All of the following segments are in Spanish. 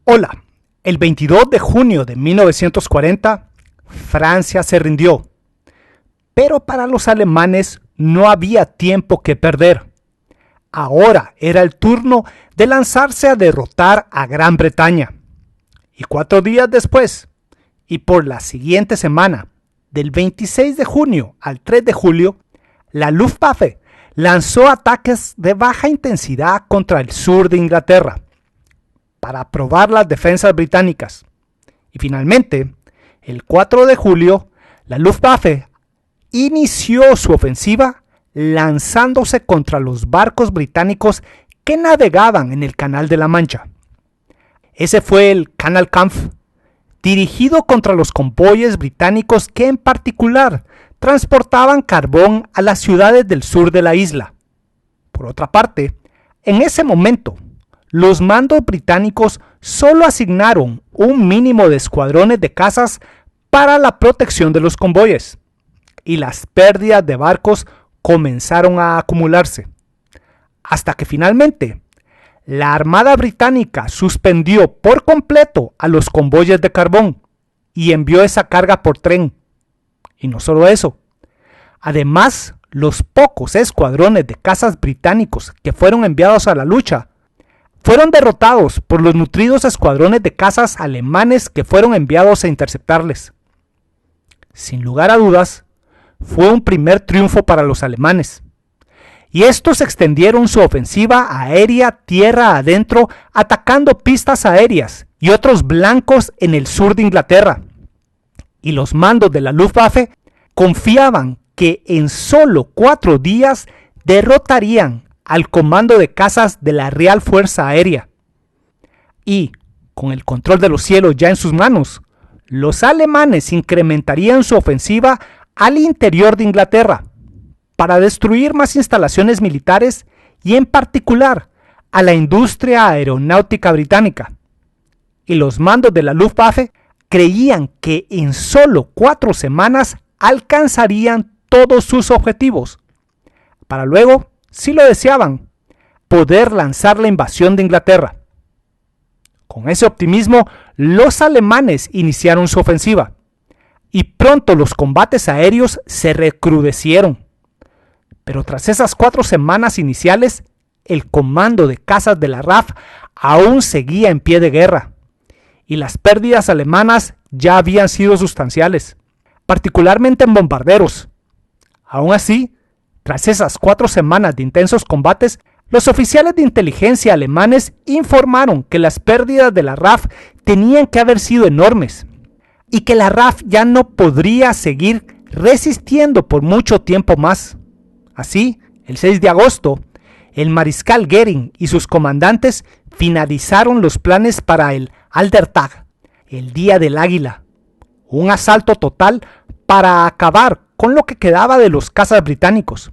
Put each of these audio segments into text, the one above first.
Hola, el 22 de junio de 1940, Francia se rindió, pero para los alemanes no había tiempo que perder. Ahora era el turno de lanzarse a derrotar a Gran Bretaña. Y 4 días después, y por la siguiente semana, del 26 de junio al 3 de julio, la Luftwaffe lanzó ataques de baja intensidad contra el sur de Inglaterra para probar las defensas británicas. Y finalmente, el 4 de julio, la Luftwaffe inició su ofensiva lanzándose contra los barcos británicos que navegaban en el Canal de la Mancha. Ese fue el Kanalkampf, dirigido contra los convoyes británicos que en particular transportaban carbón a las ciudades del sur de la isla. Por otra parte, en ese momento, los mandos británicos solo asignaron un mínimo de escuadrones de cazas para la protección de los convoyes, y las pérdidas de barcos comenzaron a acumularse, hasta que finalmente la Armada Británica suspendió por completo a los convoyes de carbón y envió esa carga por tren. Y no solo eso, además los pocos escuadrones de cazas británicos que fueron enviados a la lucha fueron derrotados por los nutridos escuadrones de cazas alemanes que fueron enviados a interceptarles. Sin lugar a dudas, fue un primer triunfo para los alemanes. Y estos extendieron su ofensiva aérea tierra adentro, atacando pistas aéreas y otros blancos en el sur de Inglaterra. Y los mandos de la Luftwaffe confiaban que en solo 4 días derrotarían al comando de cazas de la Real Fuerza Aérea. Y, con el control de los cielos ya en sus manos, los alemanes incrementarían su ofensiva al interior de Inglaterra para destruir más instalaciones militares y en particular a la industria aeronáutica británica. Y los mandos de la Luftwaffe creían que en solo 4 semanas alcanzarían todos sus objetivos, para luego, si lo deseaban, poder lanzar la invasión de Inglaterra. Con ese optimismo, los alemanes iniciaron su ofensiva, y pronto los combates aéreos se recrudecieron. Pero tras esas 4 semanas iniciales, el comando de cazas de la RAF aún seguía en pie de guerra, y las pérdidas alemanas ya habían sido sustanciales, particularmente en bombarderos. Aún así, tras esas 4 semanas de intensos combates, los oficiales de inteligencia alemanes informaron que las pérdidas de la RAF tenían que haber sido enormes y que la RAF ya no podría seguir resistiendo por mucho tiempo más. Así, el 6 de agosto, el mariscal Goering y sus comandantes finalizaron los planes para el Aldertag, el Día del Águila, un asalto total para acabar con lo que quedaba de los cazas británicos.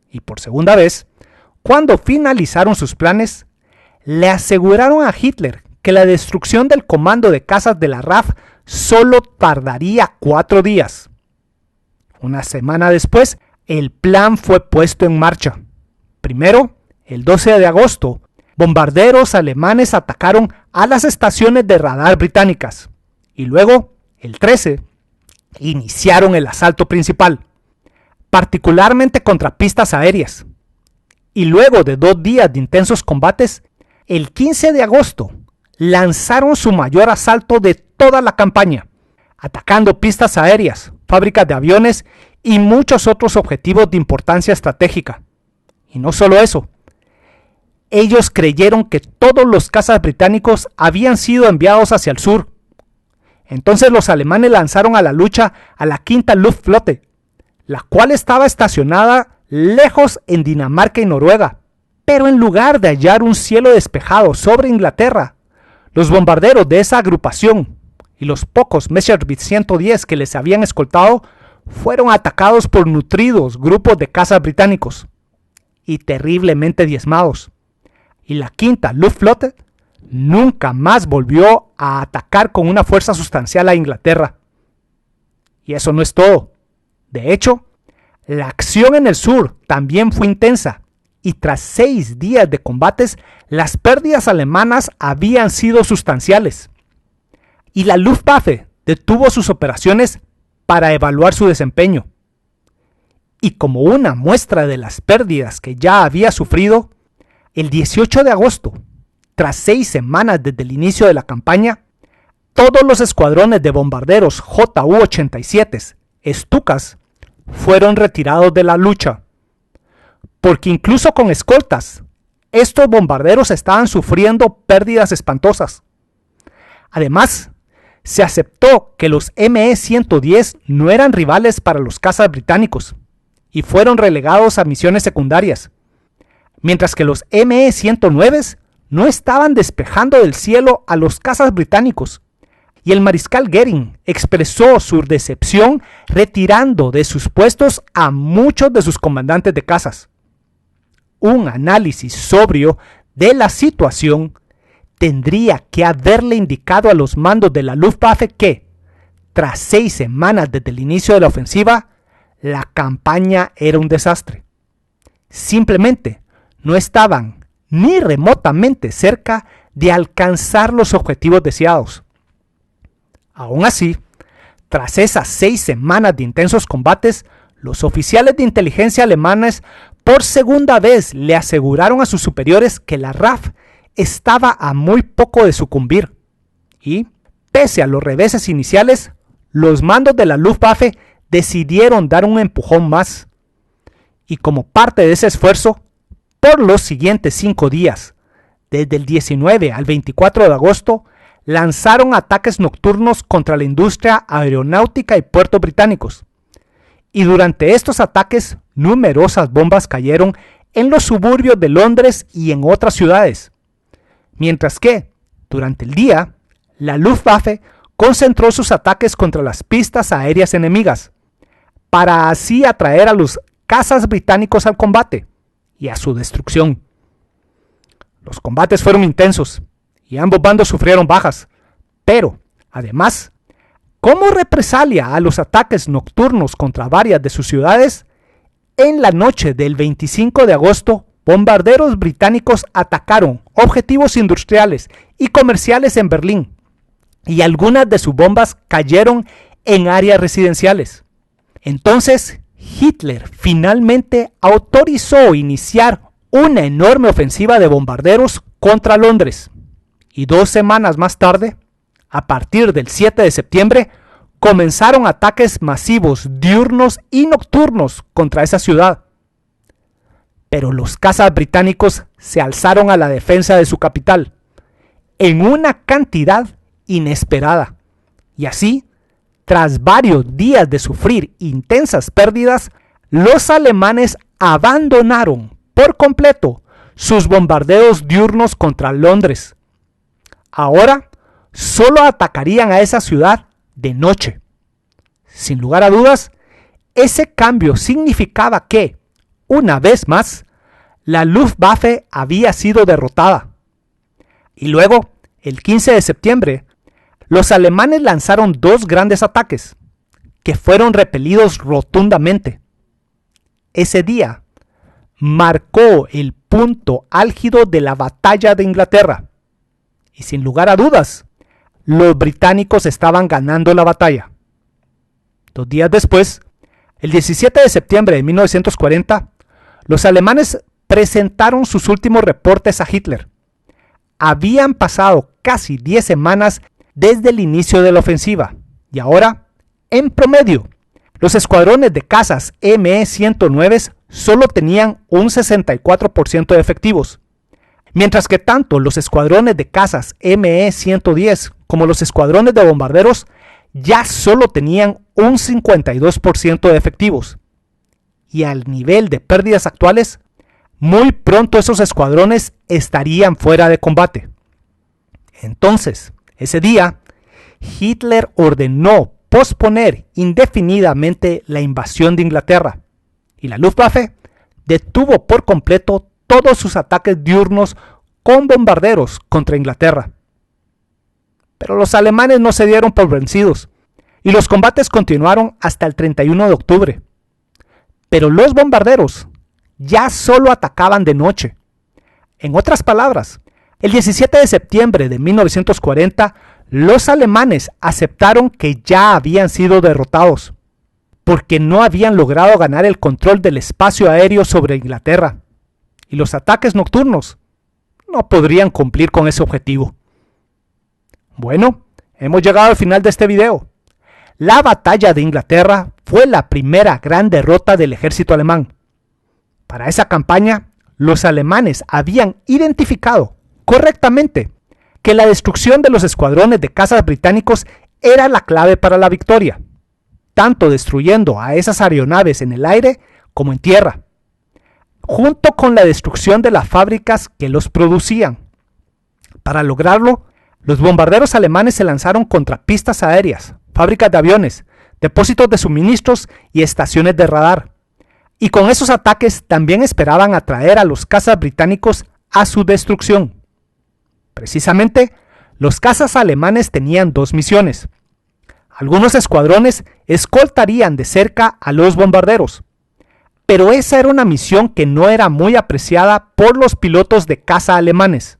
Y por segunda vez, cuando finalizaron sus planes, le aseguraron a Hitler que la destrucción del comando de cazas de la RAF solo tardaría 4 días. Una semana después, el plan fue puesto en marcha. Primero, el 12 de agosto, bombarderos alemanes atacaron a las estaciones de radar británicas. Y luego, el 13, iniciaron el asalto principal, particularmente contra pistas aéreas. Y luego de 2 días de intensos combates, el 15 de agosto lanzaron su mayor asalto de toda la campaña, atacando pistas aéreas, fábricas de aviones y muchos otros objetivos de importancia estratégica. Y no solo eso, ellos creyeron que todos los cazas británicos habían sido enviados hacia el sur. Entonces los alemanes lanzaron a la lucha a la Quinta Luftflotte, la cual estaba estacionada lejos en Dinamarca y Noruega. Pero en lugar de hallar un cielo despejado sobre Inglaterra, los bombarderos de esa agrupación y los pocos Messerschmitt 110 que les habían escoltado fueron atacados por nutridos grupos de cazas británicos y terriblemente diezmados. Y la Quinta Luftflotte nunca más volvió a atacar con una fuerza sustancial a Inglaterra. Y eso no es todo. De hecho, la acción en el sur también fue intensa y tras 6 días de combates, las pérdidas alemanas habían sido sustanciales. Y la Luftwaffe detuvo sus operaciones para evaluar su desempeño. Y como una muestra de las pérdidas que ya había sufrido, el 18 de agosto, tras 6 semanas desde el inicio de la campaña, todos los escuadrones de bombarderos Ju-87 Stukas fueron retirados de la lucha, porque incluso con escoltas, estos bombarderos estaban sufriendo pérdidas espantosas. Además, se aceptó que los ME-110 no eran rivales para los cazas británicos y fueron relegados a misiones secundarias, mientras que los ME-109 no estaban despejando del cielo a los cazas británicos, y el mariscal Goering expresó su decepción retirando de sus puestos a muchos de sus comandantes de cazas. Un análisis sobrio de la situación tendría que haberle indicado a los mandos de la Luftwaffe que, tras 6 semanas desde el inicio de la ofensiva, la campaña era un desastre. Simplemente no estaban ni remotamente cerca de alcanzar los objetivos deseados. Aún así, tras esas 6 semanas de intensos combates, los oficiales de inteligencia alemanes por segunda vez le aseguraron a sus superiores que la RAF estaba a muy poco de sucumbir. Y, pese a los reveses iniciales, los mandos de la Luftwaffe decidieron dar un empujón más. Y como parte de ese esfuerzo, por los siguientes 5 días, desde el 19 al 24 de agosto, lanzaron ataques nocturnos contra la industria aeronáutica y puertos británicos. Y durante estos ataques, numerosas bombas cayeron en los suburbios de Londres y en otras ciudades. Mientras que, durante el día, la Luftwaffe concentró sus ataques contra las pistas aéreas enemigas, para así atraer a los cazas británicos al combate y a su destrucción. Los combates fueron intensos y ambos bandos sufrieron bajas, pero, además, como represalia a los ataques nocturnos contra varias de sus ciudades, en la noche del 25 de agosto, bombarderos británicos atacaron objetivos industriales y comerciales en Berlín, y algunas de sus bombas cayeron en áreas residenciales. Entonces, Hitler finalmente autorizó iniciar una enorme ofensiva de bombarderos contra Londres. Y 2 semanas más tarde, a partir del 7 de septiembre, comenzaron ataques masivos diurnos y nocturnos contra esa ciudad. Pero los cazas británicos se alzaron a la defensa de su capital, en una cantidad inesperada. Y así, tras varios días de sufrir intensas pérdidas, los alemanes abandonaron por completo sus bombardeos diurnos contra Londres. Ahora solo atacarían a esa ciudad de noche. Sin lugar a dudas, ese cambio significaba que, una vez más, la Luftwaffe había sido derrotada. Y luego, el 15 de septiembre, los alemanes lanzaron 2 grandes ataques, que fueron repelidos rotundamente. Ese día marcó el punto álgido de la batalla de Inglaterra. Y sin lugar a dudas, los británicos estaban ganando la batalla. 2 días después, el 17 de septiembre de 1940, los alemanes presentaron sus últimos reportes a Hitler. Habían pasado casi 10 semanas desde el inicio de la ofensiva, y ahora, en promedio, los escuadrones de cazas ME-109 solo tenían un 64% de efectivos, mientras que tanto los escuadrones de cazas ME-110 como los escuadrones de bombarderos ya solo tenían un 52% de efectivos. Y al nivel de pérdidas actuales, muy pronto esos escuadrones estarían fuera de combate. Entonces, ese día, Hitler ordenó posponer indefinidamente la invasión de Inglaterra, y la Luftwaffe detuvo por completo todos sus ataques diurnos con bombarderos contra Inglaterra. Pero los alemanes no se dieron por vencidos, y los combates continuaron hasta el 31 de octubre. Pero los bombarderos ya solo atacaban de noche. En otras palabras, el 17 de septiembre de 1940, los alemanes aceptaron que ya habían sido derrotados, porque no habían logrado ganar el control del espacio aéreo sobre Inglaterra, y los ataques nocturnos no podrían cumplir con ese objetivo. Bueno, hemos llegado al final de este video. La batalla de Inglaterra fue la primera gran derrota del ejército alemán. Para esa campaña, los alemanes habían identificado correctamente que la destrucción de los escuadrones de cazas británicos era la clave para la victoria, tanto destruyendo a esas aeronaves en el aire como en tierra, junto con la destrucción de las fábricas que los producían. Para lograrlo, los bombarderos alemanes se lanzaron contra pistas aéreas, fábricas de aviones, depósitos de suministros y estaciones de radar. Y con esos ataques también esperaban atraer a los cazas británicos a su destrucción. Precisamente, los cazas alemanes tenían dos misiones. Algunos escuadrones escoltarían de cerca a los bombarderos, pero esa era una misión que no era muy apreciada por los pilotos de caza alemanes,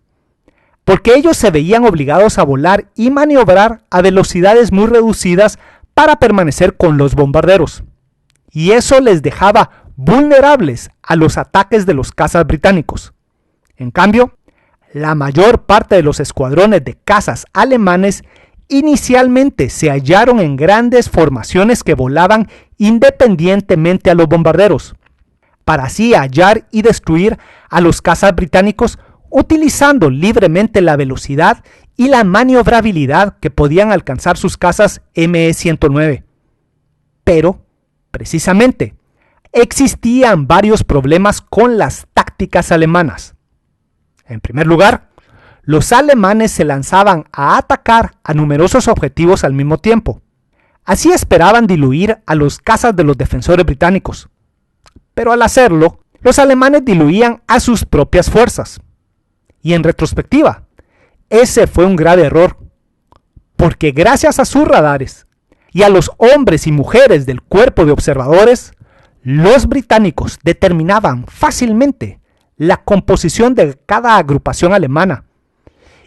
porque ellos se veían obligados a volar y maniobrar a velocidades muy reducidas para permanecer con los bombarderos, y eso les dejaba vulnerables a los ataques de los cazas británicos. En cambio, la mayor parte de los escuadrones de cazas alemanes inicialmente se hallaron en grandes formaciones que volaban independientemente a los bombarderos, para así hallar y destruir a los cazas británicos utilizando libremente la velocidad y la maniobrabilidad que podían alcanzar sus cazas ME-109. Pero, precisamente, existían varios problemas con las tácticas alemanas. En primer lugar, los alemanes se lanzaban a atacar a numerosos objetivos al mismo tiempo. Así esperaban diluir a los cazas de los defensores británicos. Pero al hacerlo, los alemanes diluían a sus propias fuerzas. Y en retrospectiva, ese fue un grave error, porque gracias a sus radares y a los hombres y mujeres del cuerpo de observadores, los británicos determinaban fácilmente la composición de cada agrupación alemana.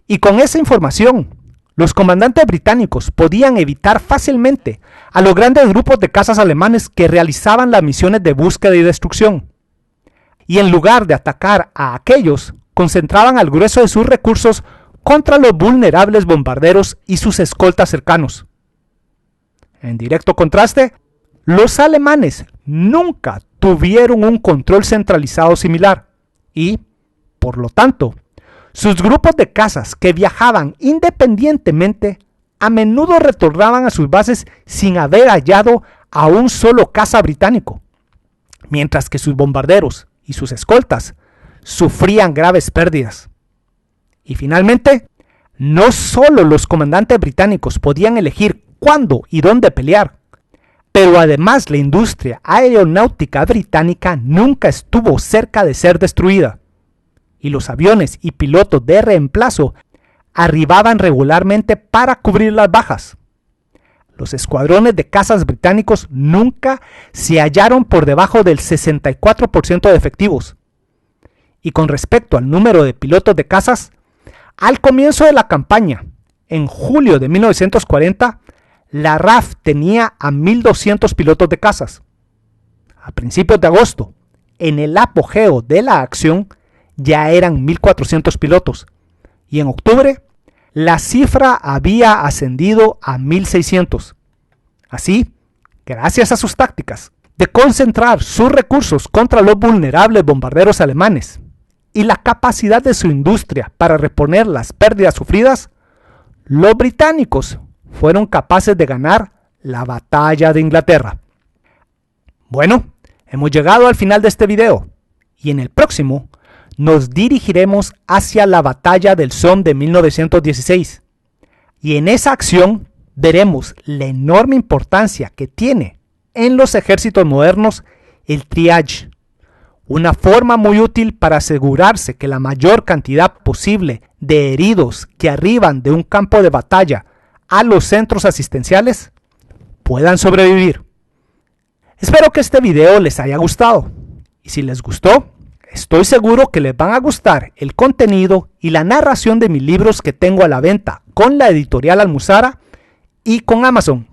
Y con esa información, los comandantes británicos podían evitar fácilmente a los grandes grupos de cazas alemanes que realizaban las misiones de búsqueda y destrucción. Y en lugar de atacar a aquellos, concentraban al grueso de sus recursos contra los vulnerables bombarderos y sus escoltas cercanos. En directo contraste, los alemanes nunca tuvieron un control centralizado similar y, por lo tanto, sus grupos de cazas que viajaban independientemente a menudo retornaban a sus bases sin haber hallado a un solo caza británico, mientras que sus bombarderos y sus escoltas sufrían graves pérdidas. Y finalmente, no solo los comandantes británicos podían elegir cuándo y dónde pelear, pero además la industria aeronáutica británica nunca estuvo cerca de ser destruida, y los aviones y pilotos de reemplazo arribaban regularmente para cubrir las bajas. Los escuadrones de cazas británicos nunca se hallaron por debajo del 64% de efectivos. Y con respecto al número de pilotos de cazas, al comienzo de la campaña, en julio de 1940, la RAF tenía a 1.200 pilotos de cazas. A principios de agosto, en el apogeo de la acción, ya eran 1.400 pilotos. Y en octubre, la cifra había ascendido a 1.600. Así, gracias a sus tácticas de concentrar sus recursos contra los vulnerables bombarderos alemanes y la capacidad de su industria para reponer las pérdidas sufridas, los británicos fueron capaces de ganar la batalla de Inglaterra. Bueno, hemos llegado al final de este video y en el próximo nos dirigiremos hacia la batalla del Somme de 1916 y en esa acción veremos la enorme importancia que tiene en los ejércitos modernos el triage, una forma muy útil para asegurarse que la mayor cantidad posible de heridos que arriban de un campo de batalla a los centros asistenciales puedan sobrevivir. Espero que este video les haya gustado Y si les gustó, estoy seguro que les van a gustar el contenido y la narración de mis libros que tengo a la venta con la editorial Almuzara y con Amazon.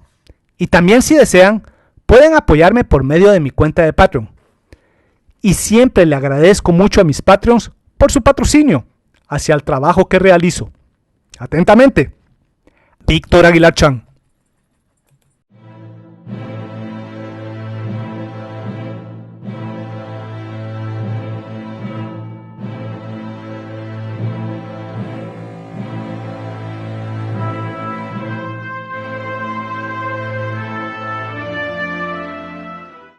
Y también, si desean, pueden apoyarme por medio de mi cuenta de Patreon. Y siempre le agradezco mucho a mis Patreons por su patrocinio hacia el trabajo que realizo. Atentamente, Víctor Aguilar Chan.